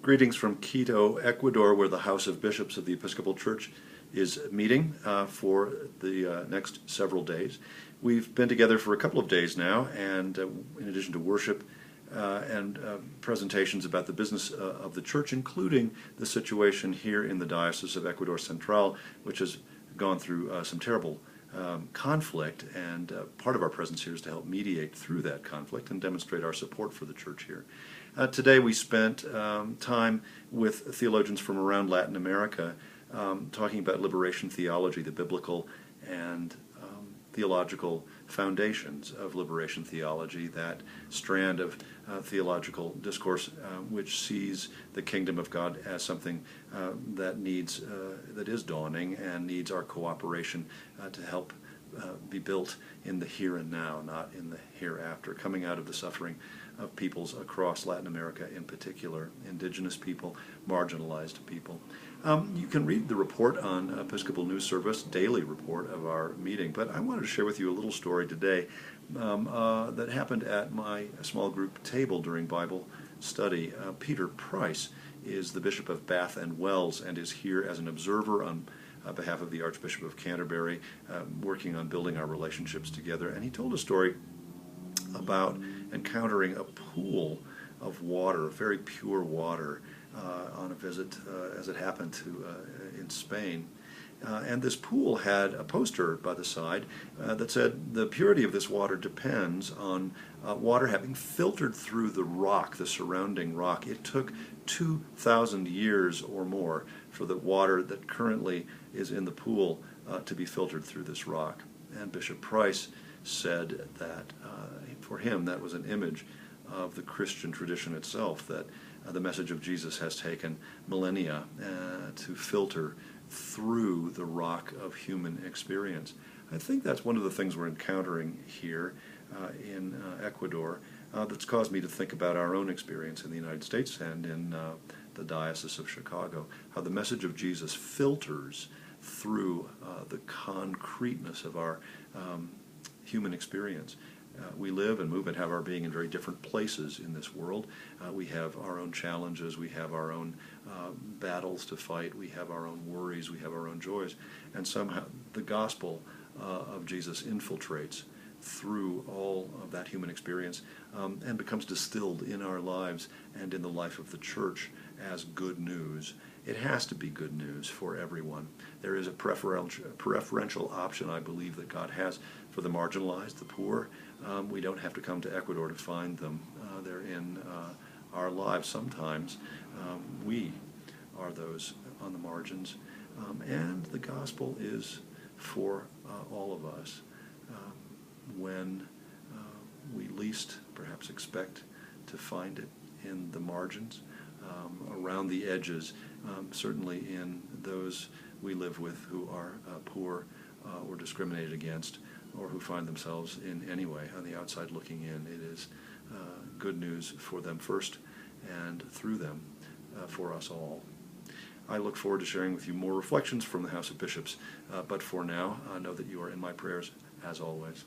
Greetings from Quito, Ecuador, where the House of Bishops of the Episcopal Church is meeting for the next several days. We've been together for a couple of days now, and in addition to worship and presentations about the business of the church, including the situation here in the Diocese of Ecuador Central, which has gone through some terrible conflict, and part of our presence here is to help mediate through that conflict and demonstrate our support for the church here. Today we spent time with theologians from around Latin America talking about liberation theology, the biblical and theological foundations of liberation theology, that strand of theological discourse which sees the kingdom of God as something that is dawning and needs our cooperation to help be built in the here and now, not in the hereafter, coming out of the suffering of peoples across Latin America, in particular, indigenous people, marginalized people. You can read the report on Episcopal News Service, daily report of our meeting, but I wanted to share with you a little story today that happened at my small group table during Bible study. Peter Price is the Bishop of Bath and Wells and is here as an observer on behalf of the Archbishop of Canterbury, working on building our relationships together. And he told a story about encountering a pool of water, very pure water, on a visit, as it happened to in Spain. And this pool had a poster by the side that said, "The purity of this water depends on water having filtered through the rock, the surrounding rock. It took 2,000 years or more for the water that currently is in the pool to be filtered through this rock." And Bishop Price said that for him that was an image of the Christian tradition itself, that the message of Jesus has taken millennia to filter through the rock of human experience. I think that's one of the things we're encountering here in Ecuador that's caused me to think about our own experience in the United States and in the Diocese of Chicago, how the message of Jesus filters through the concreteness of our human experience. We live and move and have our being in very different places in this world. We have our own challenges, we have our own battles to fight, we have our own worries, we have our own joys, and somehow the gospel of Jesus infiltrates through all of that human experience and becomes distilled in our lives and in the life of the church as good news. It has to be good news for everyone. There is a preferential option, I believe, that God has for the marginalized, the poor. We don't have to come to Ecuador to find them. They're in our lives sometimes. We are those on the margins. And the gospel is for all of us. When we least perhaps expect to find it in the margins, around the edges, certainly in those we live with who are poor or discriminated against, or who find themselves in any way on the outside looking in. It is good news for them first, and through them for us all. I look forward to sharing with you more reflections from the House of Bishops, but for now, know that you are in my prayers as always.